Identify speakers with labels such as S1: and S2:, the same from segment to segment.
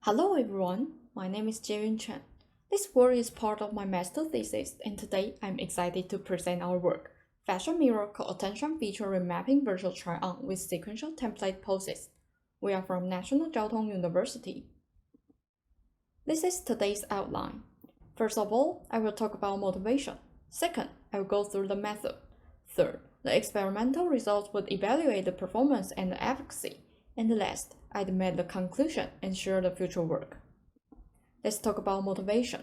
S1: Hello everyone, my name is Chieh-Yun. This work is part of my master thesis, and today I'm excited to present our work, FashionMirror Co-attention Feature-remapping Virtual Try-On with Sequential Template Poses. We are from National Chieh Tong University. This is today's outline. First of all, I will talk about motivation. Second, I will go through the method. Third, the experimental results would evaluate the performance and the efficacy. And last, I'd make the conclusion and share the future work. Let's talk about motivation.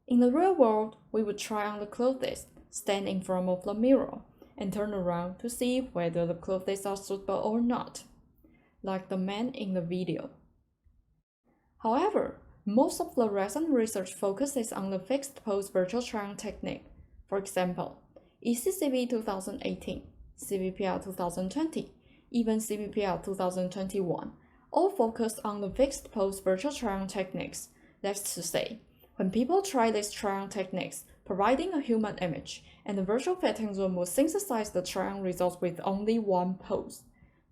S1: In the real world, we would try on the clothes, stand in front of the mirror, and turn around to see whether the clothes are suitable or not, like the man in the video. However, most of the recent research focuses on the fixed pose virtual try-on technique. For example, ICCV'21, CVPR 2020, even CVPR 2021, all focus on the fixed pose virtual try-on techniques. That's to say, when people try these try-on techniques, providing a human image, and the virtual fitting room will synthesize the try-on results with only one pose.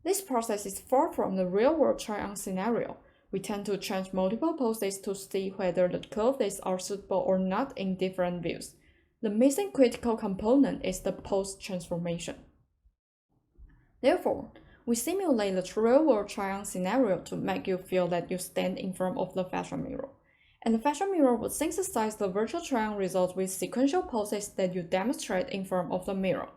S1: This process is far from the real-world try-on scenario. We tend to change multiple poses to see whether the clothes are suitable or not in different views. The missing critical component is the pose transformation. Therefore, we simulate the real-world try-on scenario to make you feel that you stand in front of the fashion mirror. And the fashion mirror would synthesize the virtual try-on results with sequential poses that you demonstrate in front of the mirror.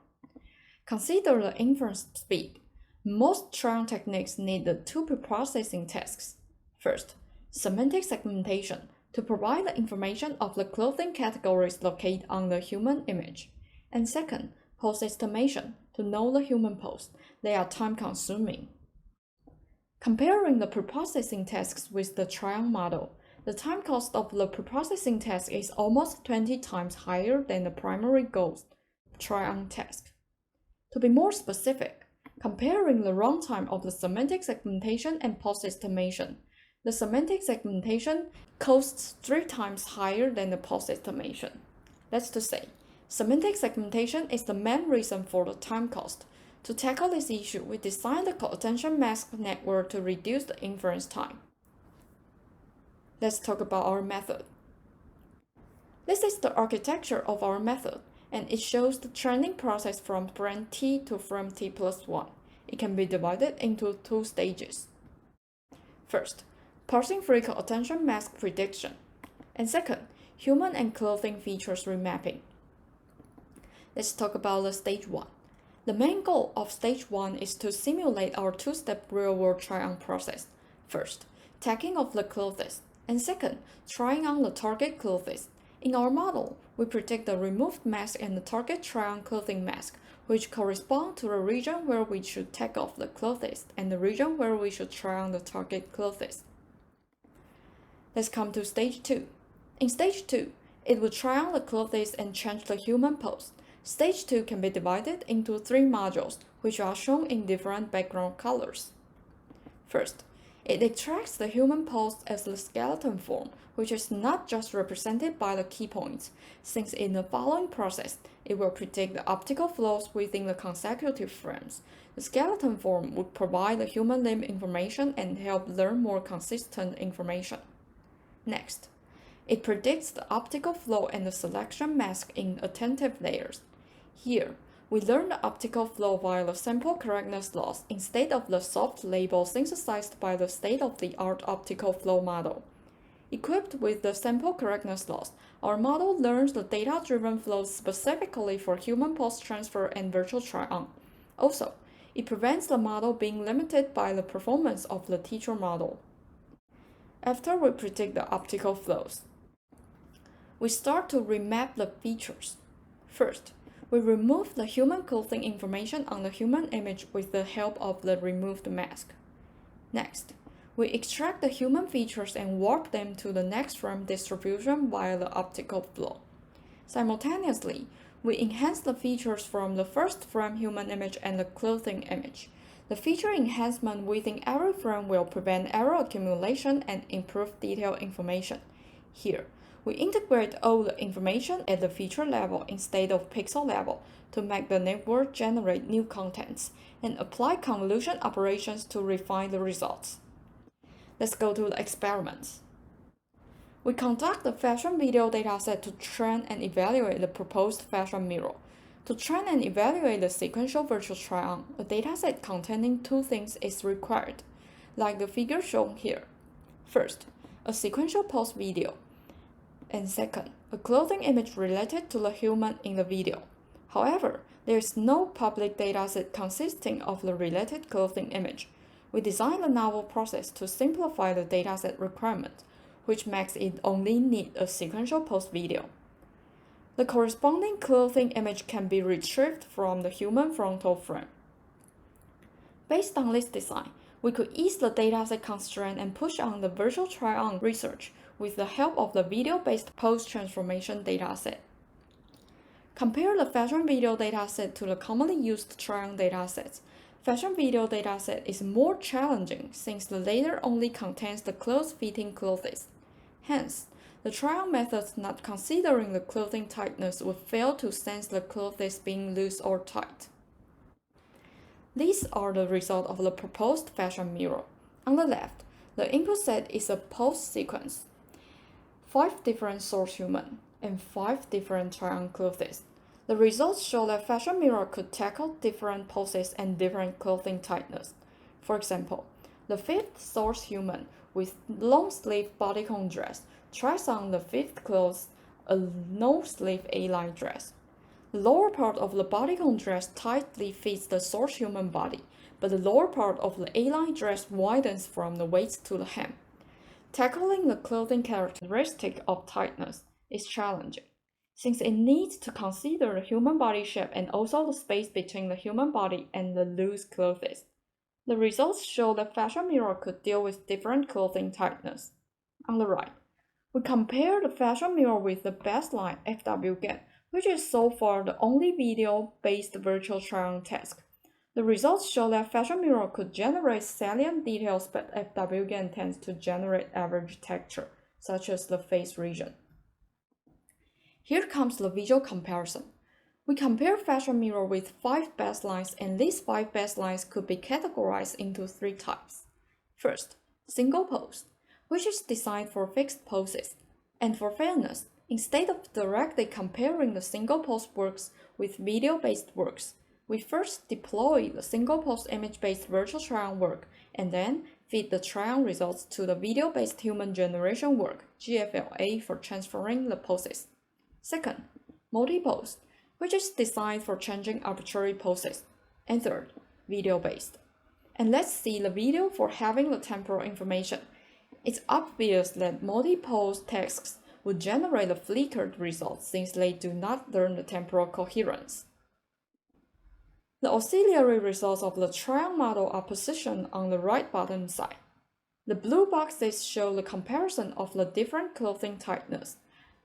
S1: Consider the inference speed. Most try-on techniques need the two pre-processing tasks. First, semantic segmentation to provide the information of the clothing categories located on the human image. And second, pose estimation to know the human pose. They are time-consuming. Comparing the preprocessing tasks with the try-on model, the time cost of the preprocessing task is almost 20 times higher than the primary goal try-on task. To be more specific, comparing the runtime of the semantic segmentation and pose estimation, the semantic segmentation costs 3 times higher than the pose estimation. That's to say, semantic segmentation is the main reason for the time cost. To tackle this issue, we designed the co-attention mask network to reduce the inference time. Let's talk about our method. This is the architecture of our method, and it shows the training process from frame T to frame T plus 1. It can be divided into 2 stages. First, parsing-free co-attention mask prediction. And second, human and clothing features remapping. Let's talk about the stage 1. The main goal of stage 1 is to simulate our 2-step real-world try-on process. First, tagging of the clothes, and second, trying on the target clothes. In our model, we predict the removed mask and the target try-on clothing mask, which correspond to the region where we should tag off the clothes and the region where we should try on the target clothes. Let's come to stage 2. In stage 2, it will try on the clothes and change the human pose. Stage 2 can be divided into 3 modules, which are shown in different background colors. First, it extracts the human pose as the skeleton form, which is not just represented by the key points, since in the following process, it will predict the optical flows within the consecutive frames. The skeleton form would provide the human limb information and help learn more consistent information. Next, it predicts the optical flow and the selection mask in attentive layers. Here, we learn the optical flow via the sample correctness loss instead of the soft label synthesized by the state-of-the-art optical flow model. Equipped with the sample correctness loss, our model learns the data-driven flows specifically for human pose transfer and virtual try-on. Also, it prevents the model being limited by the performance of the teacher model. After we predict the optical flows, we start to remap the features. First, we remove the human clothing information on the human image with the help of the removed mask. Next, we extract the human features and warp them to the next frame distribution via the optical flow. Simultaneously, we enhance the features from the first frame human image and the clothing image. The feature enhancement within every frame will prevent error accumulation and improve detailed information. Here, we integrate all the information at the feature level instead of pixel level to make the network generate new contents and apply convolution operations to refine the results. Let's go to the experiments. We conduct the fashion video dataset to train and evaluate the proposed fashion mirror. To train and evaluate the sequential virtual try-on, a dataset containing two things is required, like the figure shown here. First, a sequential pose video, and second, a clothing image related to the human in the video. However, there is no public dataset consisting of the related clothing image. We designed the novel process to simplify the dataset requirement, which makes it only need a sequential pose video. The corresponding clothing image can be retrieved from the human frontal frame. Based on this design, we could ease the dataset constraint and push on the virtual try-on research with the help of the video-based pose transformation dataset. Compare the fashion video dataset to the commonly used try-on datasets. Fashion video dataset is more challenging since the latter only contains the close-fitting clothes. Hence, the try-on methods not considering the clothing tightness would fail to sense the clothes being loose or tight. These are the results of the proposed fashion mirror. On the left, the input set is a pose sequence, 5 different source human, and 5 different try-on clothes. The results show that fashion mirror could tackle different poses and different clothing tightness. For example, the 5th source human with long-sleeve bodycon dress tries on the 5th clothes, a no-sleeve A-line dress. The lower part of the bodycon dress tightly fits the source human body, but the lower part of the A-line dress widens from the waist to the hem. Tackling the clothing characteristic of tightness is challenging, since it needs to consider the human body shape and also the space between the human body and the loose clothes. The results show that fashion mirror could deal with different clothing tightness. On the right, we compare the fashion mirror with the baseline FWGAN, which is so far the only video-based virtual try-on task. The results show that fashion mirror could generate salient details, but FWGAN tends to generate average texture, such as the face region. Here comes the visual comparison. We compare fashion mirror with 5 baselines, and these 5 baselines could be categorized into 3 types. First, single pose, which is designed for fixed poses. And for fairness, instead of directly comparing the single pose works with video-based works, we first deploy the single pose image-based virtual try-on work, and then feed the try-on results to the video-based human generation work, GFLA, for transferring the poses. Second, multi-pose, which is designed for changing arbitrary poses. And third, video-based. And let's see the video for having the temporal information. It's obvious that multi-pose tasks would generate the flickered results since they do not learn the temporal coherence. The auxiliary results of the try-on model are positioned on the right bottom side. The blue boxes show the comparison of the different clothing tightness.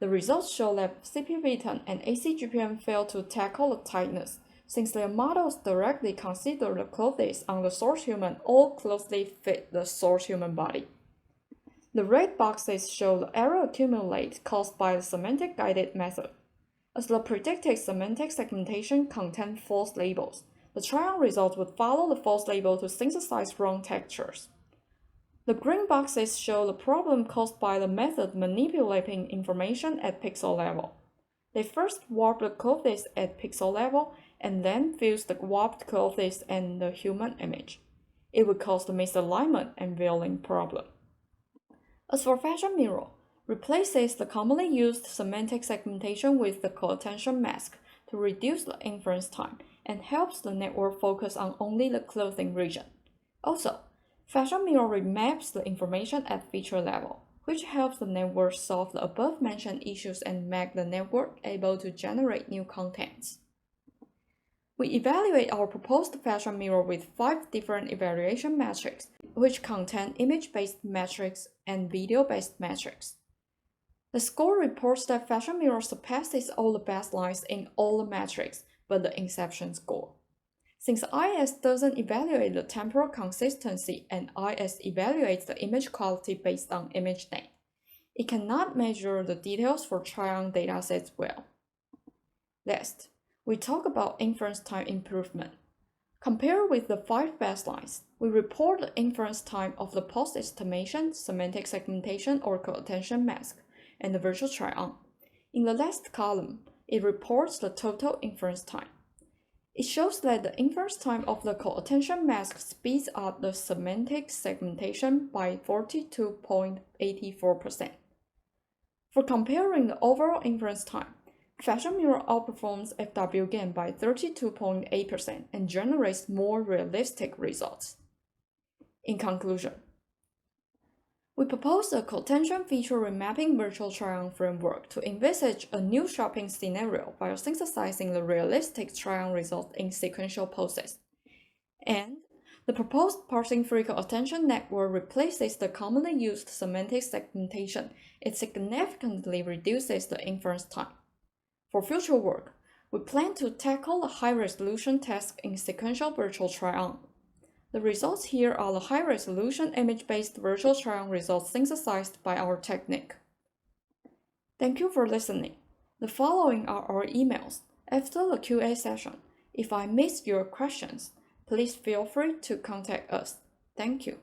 S1: The results show that CPV10 and ACGPM fail to tackle the tightness, since their models directly consider the clothes on the source human all closely fit the source human body. The red boxes show the error accumulate caused by the semantic guided method. As the predicted semantic segmentation contained false labels, the try-on results would follow the false label to synthesize wrong textures. The green boxes show the problem caused by the method manipulating information at pixel level. They first warp the clothes at pixel level and then fuse the warped clothes and the human image. It would cause the misalignment and veiling problem. As for FashionMirror, replaces the commonly used semantic segmentation with the co-attention mask to reduce the inference time and helps the network focus on only the clothing region. Also, FashionMirror remaps the information at feature level, which helps the network solve the above-mentioned issues and make the network able to generate new contents. We evaluate our proposed fashion mirror with 5 different evaluation metrics, which contain image-based metrics and video-based metrics. The score reports that fashion mirror surpasses all the baselines in all the metrics but the inception score. Since IS doesn't evaluate the temporal consistency and IS evaluates the image quality based on image name, it cannot measure the details for try-on datasets well. Last, we talk about inference time improvement. Compared with the 5 baselines, we report the inference time of the post-estimation, semantic segmentation or co-attention mask, and the virtual try-on. In the last column, it reports the total inference time. It shows that the inference time of the co-attention mask speeds up the semantic segmentation by 42.84%. For comparing the overall inference time, FashionMirror outperforms FW gain by 32.8% and generates more realistic results. In conclusion, we propose a co-attention feature-remapping virtual try-on framework to envisage a new shopping scenario while synthesizing the realistic try-on results in sequential poses. And the proposed parsing-free co-attention network replaces the commonly used semantic segmentation. It significantly reduces the inference time. For future work, we plan to tackle a high-resolution task in sequential virtual try-on. The results here are the high-resolution image-based virtual try-on results synthesized by our technique. Thank you for listening. The following are our emails. After the QA session, if I missed your questions, please feel free to contact us. Thank you.